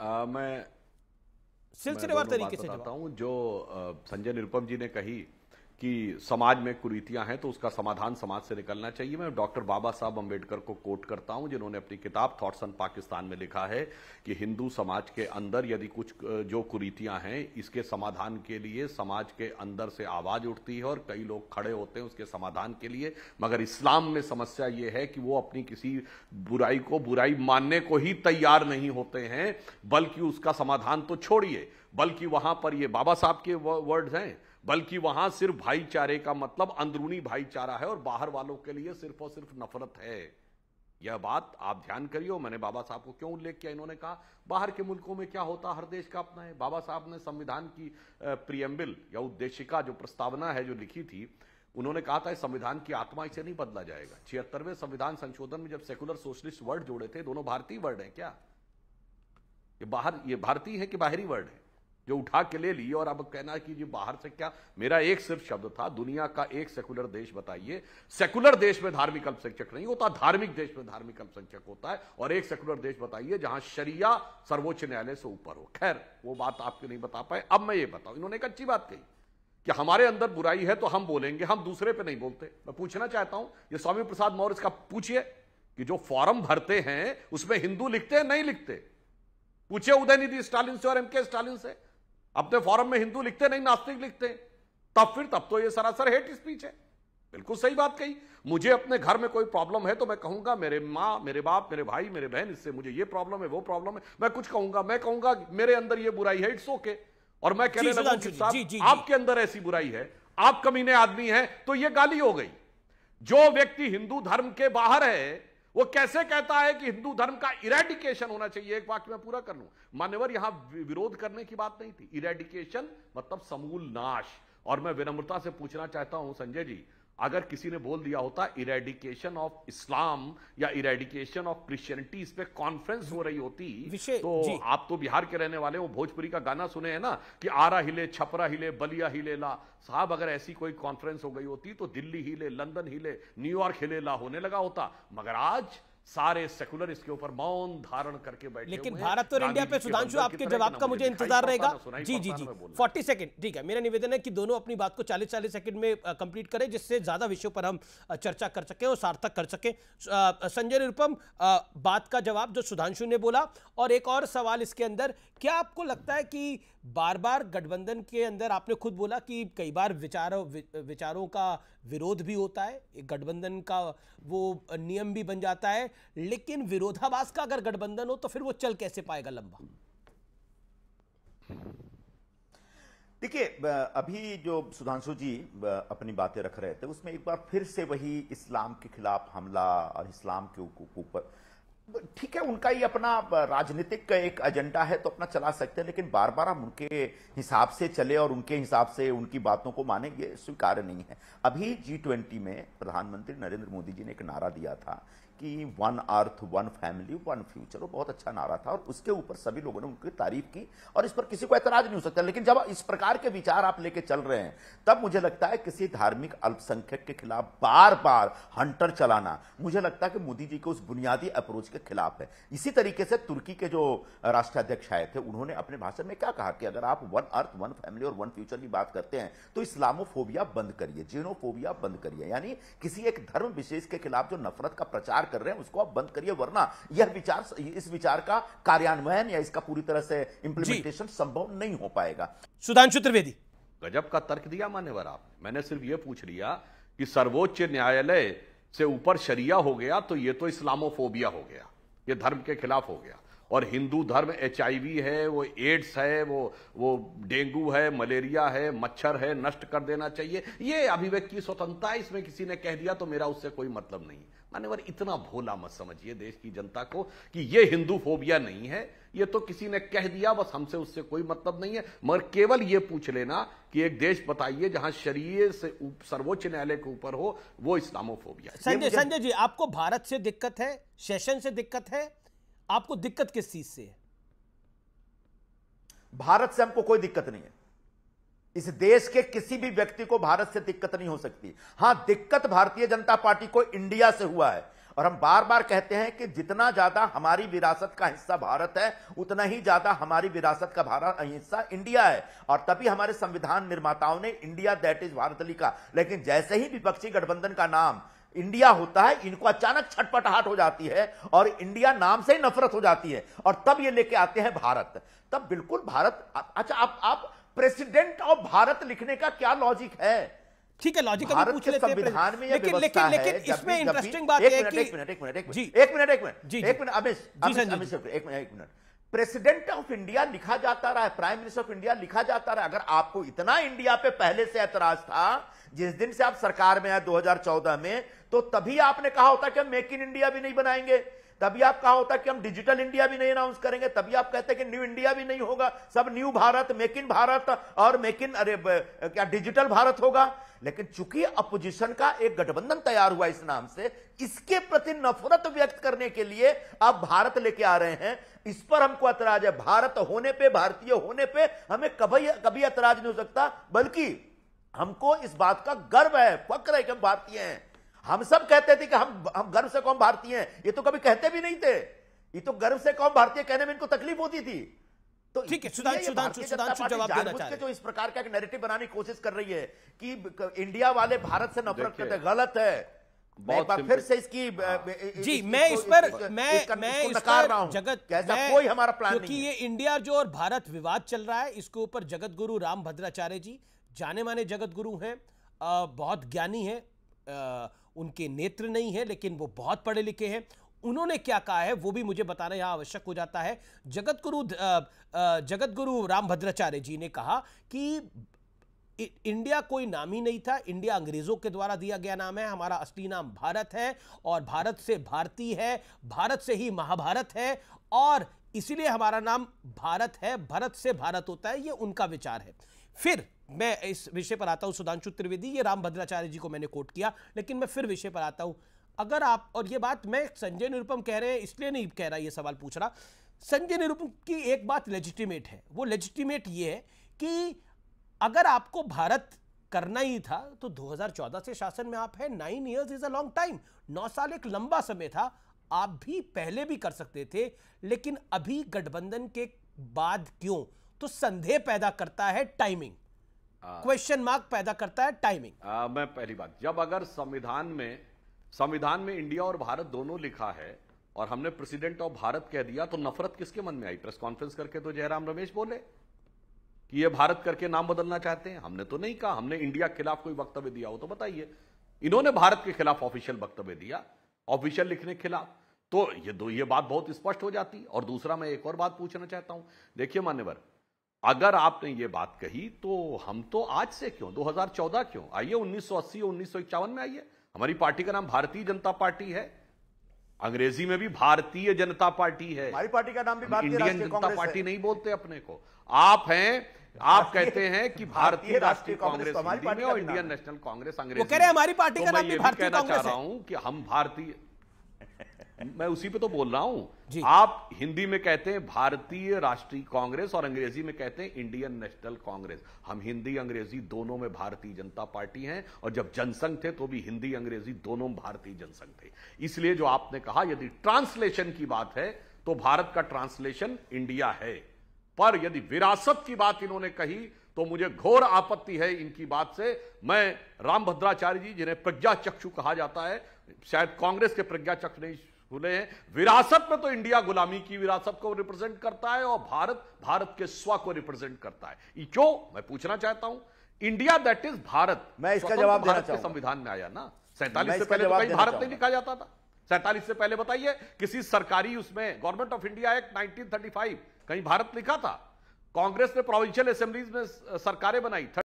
मैं सिलसिलेवार दोनों तरीके बात से बताता जवाब। हूं। जो संजय निरुपम जी ने कही कि समाज में कुरीतियां हैं तो उसका समाधान समाज से निकलना चाहिए, मैं डॉक्टर बाबा साहब अंबेडकर को कोट करता हूं, जिन्होंने अपनी किताब थॉट्स ऑन पाकिस्तान में लिखा है कि हिंदू समाज के अंदर यदि कुछ जो कुरीतियां हैं, इसके समाधान के लिए समाज के अंदर से आवाज उठती है और कई लोग खड़े होते हैं उसके समाधान के लिए। मगर इस्लाम में समस्या यह है कि वो अपनी किसी बुराई को बुराई मानने को ही तैयार नहीं होते हैं, बल्कि उसका समाधान तो छोड़िए, बल्कि वहां पर ये बाबा साहब के वर्ड्स हैं, बल्कि वहां सिर्फ भाईचारे का मतलब अंदरूनी भाईचारा है और बाहर वालों के लिए सिर्फ और सिर्फ नफरत है। यह बात आप ध्यान करिए। मैंने बाबा साहब को क्यों उल्लेख किया, इन्होंने कहा बाहर के मुल्कों में क्या होता, हर देश का अपना है। बाबा साहब ने संविधान की प्रियम्बल या उद्देशिका जो प्रस्तावना है जो लिखी थी, उन्होंने कहा था संविधान की आत्मा इसे नहीं बदला जाएगा। 76वें संविधान संशोधन में जब सेकुलर सोशलिस्ट वर्ड जोड़े थे, दोनों भारतीय वर्ड है क्या? ये भारतीय है कि बाहरी वर्ड है जो उठा के ले ली? और अब कहना कि जी बाहर से क्या, मेरा एक सिर्फ शब्द था, दुनिया का एक सेकुलर देश बताइए। सेकुलर देश में धार्मिक अल्पसंख्यक नहीं होता, धार्मिक देश में धार्मिक अल्पसंख्यक होता है। और एक सेकुलर देश बताइए जहां शरिया सर्वोच्च न्यायालय से ऊपर हो। खैर वो बात आपके नहीं बता पाए, अब मैं ये बताऊं। इन्होंने एक अच्छी बात कही कि हमारे अंदर बुराई है तो हम बोलेंगे, हम दूसरे पे नहीं बोलते। मैं पूछना चाहता हूं, ये स्वामी प्रसाद मौर्य का पूछिए कि जो फॉर्म भरते हैं उसमें हिंदू लिखते हैं नहीं लिखते? पूछिए उदयनिधि स्टालिन से और एमके स्टालिन से, अपने फॉरम में हिंदू लिखते नहीं नास्तिक लिखते। तब तो ये सरासर हेट स्पीच है। बिल्कुल सही बात कही। मुझे अपने घर में कोई प्रॉब्लम है तो मैं कहूंगा मेरे माँ, मेरे बाप, मेरे भाई, मेरे बहन, इससे मुझे ये प्रॉब्लम है, वो प्रॉब्लम है, मैं कुछ कहूंगा, मैं कहूंगा मेरे अंदर ये बुराई है, इट्स ओके। और मैं कहने लगूं कि साहब आपके अंदर ऐसी बुराई है, आप कमीने आदमी हैं, तो ये गाली हो गई। जो व्यक्ति हिंदू धर्म के बाहर है वो कैसे कहता है कि हिंदू धर्म का इरेडिकेशन होना चाहिए? एक वाक्य में पूरा कर लूं मान्यवर, यहां विरोध करने की बात नहीं थी। इरेडिकेशन मतलब समूल नाश। और मैं विनम्रता से पूछना चाहता हूं संजय जी, अगर किसी ने बोल दिया होता इरेडिकेशन ऑफ इस्लाम या इरेडिकेशन ऑफ क्रिश्चियनिटी, इस पे कॉन्फ्रेंस हो रही होती तो आप तो बिहार के रहने वाले हो, भोजपुरी का गाना सुने हैं ना कि आरा हिले, छपरा हिले, बलिया हिले ला। साहब अगर ऐसी कोई कॉन्फ्रेंस हो गई होती तो दिल्ली हिले, लंदन हिले, न्यूयॉर्क हिले ला होने लगा होता। मगर आज सारे सेकुलर इसके ऊपर मौन धारण करके बैठे। लेकिन भारत और इंडिया पे सुधांशु आपके जवाब का मुझे इंतजार रहेगा। जी 40 सेकंड, ठीक है। मेरा निवेदन है कि दोनों अपनी बात को 40-40 सेकंड में कंप्लीट करें, जिससे ज्यादा विषयों पर हम चर्चा कर सकें और सार्थक कर सकें। संजय निरुपम, बात का जवाब जो सुधांशु ने बोला, और एक और सवाल इसके अंदर, क्या आपको लगता है कि बार बार गठबंधन के अंदर, आपने खुद बोला कि कई बार विचारों का विरोध भी होता है, गठबंधन का वो नियम भी बन जाता है, लेकिन विरोधाभास का अगर गठबंधन हो तो फिर वो चल कैसे पाएगा लंबा? देखिए, अभी जो सुधांशु जी अपनी बातें रख रहे थे उसमें एक बार फिर से वही इस्लाम के खिलाफ हमला और इस्लाम के ऊपर, ठीक है, उनका ही अपना राजनीतिक का एक एजेंडा है तो अपना चला सकते हैं, लेकिन बार बार हम उनके हिसाब से चले और उनके हिसाब से उनकी बातों को माने, ये स्वीकार्य नहीं है। अभी G20 में प्रधानमंत्री नरेंद्र मोदी जी ने एक नारा दिया था कि one earth, one family, one future. वो बहुत अच्छा नारा था और उसके ऊपर सभी लोगों ने उनकी तारीफ की और इस पर किसी को ऐतराज नहीं हो सकता। लेकिन जब इस प्रकार के विचार आप लेके चल रहे हैं तब मुझे लगता है किसी धार्मिक अल्पसंख्यक के खिलाफ बार बार हंटर चलाना, मुझे लगता है कि मोदी जी के उस बुनियादी अप्रोच के खिलाफ है। इसी तरीके से तुर्की के जो राष्ट्राध्यक्ष आए थे उन्होंने अपने भाषण में क्या कहा कि अगर आप वन अर्थ, वन फैमिली और वन फ्यूचर की बात करते हैं तो इस्लामोफोबिया बंद करिए, जीनोफोबिया बंद करिए, यानी किसी एक धर्म विशेष के खिलाफ जो नफरत का प्रचार कर रहे हैं उसको आप बंद करिए, वरना इस विचार का कार्यान्वयन या इसका पूरी तरह से इंप्लीमेंटेशन संभव नहीं हो पाएगा। सुधांशु त्रिवेदी, गजब का तर्क दिया मान्यवर आप। मैंने सिर्फ यह पूछ लिया कि सर्वोच्च न्यायालय से ऊपर शरिया हो गया तो यह तो इस्लामोफोबिया हो गया, यह धर्म के खिलाफ हो गया। और हिंदू धर्म HIV है, वो एड्स है, वो डेंगू है, मलेरिया है, मच्छर है, नष्ट कर देना चाहिए। ये अभिव्यक्ति स्वतंत्रता है, इसमें किसी ने कह दिया तो मेरा उससे कोई मतलब नहीं। मान्यवर इतना भोला मत समझिए देश की जनता को कि ये हिंदू फोबिया नहीं है, ये तो किसी ने कह दिया, बस हमसे उससे कोई मतलब नहीं है। मगर केवल ये पूछ लेना कि एक देश बताइए जहां शरीय से सर्वोच्च न्यायालय के ऊपर हो, वो इस्लामोफोबिया। संजय जी, आपको भारत से दिक्कत है, सेशन से दिक्कत है, आपको दिक्कत किस चीज से है? भारत से हमको कोई दिक्कत नहीं है। इस देश के किसी भी व्यक्ति को भारत से दिक्कत नहीं हो सकती। हां, दिक्कत भारतीय जनता पार्टी को इंडिया से हुआ है और हम बार बार कहते हैं कि जितना ज्यादा हमारी विरासत का हिस्सा भारत है, उतना ही ज्यादा हमारी विरासत का हिस्सा इंडिया है। और तभी हमारे संविधान निर्माताओं ने इंडिया दैट इज भारत लिखा। लेकिन जैसे ही विपक्षी गठबंधन का नाम इंडिया होता है, इनको अचानक छटपटाहट हो जाती है और इंडिया नाम से ही नफरत हो जाती है, और तब ये लेके आते हैं भारत। तब बिल्कुल भारत, अच्छा आप प्रेसिडेंट ऑफ भारत लिखने का क्या लॉजिक है? ठीक है, लॉजिक अभी पूछ लेते हैं संविधान में, लेकिन इसमें इंटरेस्टिंग बात है कि एक मिनट, प्रेसिडेंट ऑफ इंडिया लिखा जाता रहा है, प्राइम मिनिस्टर ऑफ इंडिया लिखा जाता रहा है। अगर आपको इतना इंडिया पे पहले से ऐतराज था, जिस दिन से आप सरकार में आए 2014 में, तो तभी आपने कहा होता कि हम मेक इन इंडिया भी नहीं बनाएंगे, तभी आप कहा होता कि हम डिजिटल इंडिया भी नहीं अनाउंस करेंगे, तभी आप कहते कि न्यू इंडिया भी नहीं होगा, सब new Bharat, make in Bharat और मेक इन क्या डिजिटल भारत होगा। लेकिन चूंकि अपोजिशन का एक गठबंधन तैयार हुआ इस नाम से, इसके प्रति नफरत व्यक्त करने के लिए आप भारत लेके आ रहे हैं। इस पर हमको ऐतराज है। भारत होने पे, भारतीय होने पे हमें कभी ऐतराज नहीं हो सकता, बल्कि हमको इस बात का गर्व है, फक्र है कि हम भारतीय हैं। हम सब कहते थे कि हम गर्व से कौन भारतीय हैं, ये तो कभी कहते भी नहीं थे। ये तो गर्व से कौन भारतीय कहने में इनको तकलीफ होती थी। तो ठीक है, सुधांशु जवाब देना चाह रहे हैं। जो इस प्रकार का नैरेटिव बनाने की कोशिश कर रही है कि इंडिया वाले भारत से नफरत करते, गलत है। एक बार फिर से इसकी जी मैं इस पर नकार रहा हूं। जगत कैसा कोई हमारा प्लान नहीं है, क्योंकि ये इंडिया जो और भारत विवाद चल रहा है, इसके ऊपर जगत गुरु रामभद्राचार्य जी जाने माने जगत गुरु हैं, बहुत ज्ञानी हैं, उनके नेत्र नहीं है लेकिन वो बहुत पढ़े लिखे हैं। उन्होंने क्या कहा है वो भी मुझे बताना यहां आवश्यक हो जाता है। जगत गुरु रामभद्राचार्य जी ने कहा कि इंडिया कोई नाम ही नहीं था, इंडिया अंग्रेजों के द्वारा दिया गया नाम है, हमारा असली नाम भारत है और भारत से भारतीय है, भारत से ही महाभारत है और इसीलिए हमारा नाम भारत है, भरत से भारत होता है। ये उनका विचार है। फिर मैं इस विषय पर आता हूं, सुधांशु त्रिवेदी, ये रामभद्राचार्य जी को मैंने कोट किया, लेकिन मैं फिर विषय पर आता हूं। अगर आप, और ये बात मैं संजय निरुपम कह रहे हैं इसलिए नहीं कह रहा, ये सवाल पूछ रहा, संजय निरुपम की एक बात लेजिटिमेट है। वो लेजिटिमेट ये है कि अगर आपको भारत करना ही था तो 2014 से शासन में आप हैं, 9 years is a long time, 9 साल एक लंबा समय था, आप भी पहले भी कर सकते थे, लेकिन अभी गठबंधन के बाद क्यों? तो संदेह पैदा करता है टाइमिंग, क्वेश्चन मार्क पैदा करता है टाइमिंग। मैं पहली बात, जब अगर संविधान में इंडिया और भारत दोनों लिखा है और हमने प्रेसिडेंट ऑफ भारत कह दिया, तो नफरत किसके मन में आई? प्रेस कॉन्फ्रेंस करके तो जयराम रमेश बोले कि ये भारत करके नाम बदलना चाहते हैं। हमने तो नहीं कहा, हमने इंडिया के खिलाफ कोई वक्तव्य दिया हो तो बताइए। इन्होंने भारत के खिलाफ ऑफिशियल वक्तव्य दिया, ऑफिशियल लिखने के खिलाफ, तो ये बात बहुत स्पष्ट हो जाती। और दूसरा मैं एक और बात पूछना चाहता हूं, देखिए मान्यवर, अगर आपने ये बात कही तो हम तो आज से क्यों, 2014 क्यों, आइए 1980 और 1951 में आइए। हमारी पार्टी का नाम भारतीय जनता पार्टी है, अंग्रेजी में भी भारतीय जनता पार्टी है, हमारी पार्टी का नाम भी भारतीय इंडियन जनता पार्टी नहीं बोलते अपने को। आप हैं, आप कहते हैं कि भारतीय राष्ट्रीय कांग्रेस हिंदी में और इंडियन नेशनल कांग्रेस अंग्रेजी। वो कह रहे हैं हमारी पार्टी का नाम भी भारतीय कांग्रेस है। कहना चाह रहा हूं कि हम भारतीय, मैं उसी पे तो बोल रहा हूं। आप हिंदी में कहते हैं भारतीय राष्ट्रीय कांग्रेस और अंग्रेजी में कहते हैं इंडियन नेशनल कांग्रेस। हम हिंदी अंग्रेजी दोनों में भारतीय जनता पार्टी हैं, और जब जनसंघ थे तो भी हिंदी अंग्रेजी दोनों में भारतीय जनसंघ थे। इसलिए जो आपने कहा, यदि ट्रांसलेशन की बात है तो भारत का ट्रांसलेशन इंडिया है, पर यदि विरासत की बात इन्होंने कही तो मुझे घोर आपत्ति है इनकी बात से। मैं रामभद्राचार्य जी, जिन्हें प्रज्ञा चक्षु कहा जाता है, शायद कांग्रेस के प्रज्ञा चक्षु नहीं खुले हैं, विरासत में तो इंडिया गुलामी की विरासत को रिप्रेजेंट करता है और भारत के स्व को रिप्रेजेंट करता है। क्यों, मैं पूछना चाहता हूं, इंडिया दैट इज भारत, मैं इसका जवाब देना चाहूंगा। संविधान में आया ना, 47 से पहले तो कहीं भारत नहीं लिखा जाता था। 47 से पहले बताइए किसी सरकारी उसमें गवर्नमेंट ऑफ इंडिया एक्ट 1935 कहीं भारत लिखा था? कांग्रेस ने प्रोविंशियल असेंबलीज में सरकारें बनाई।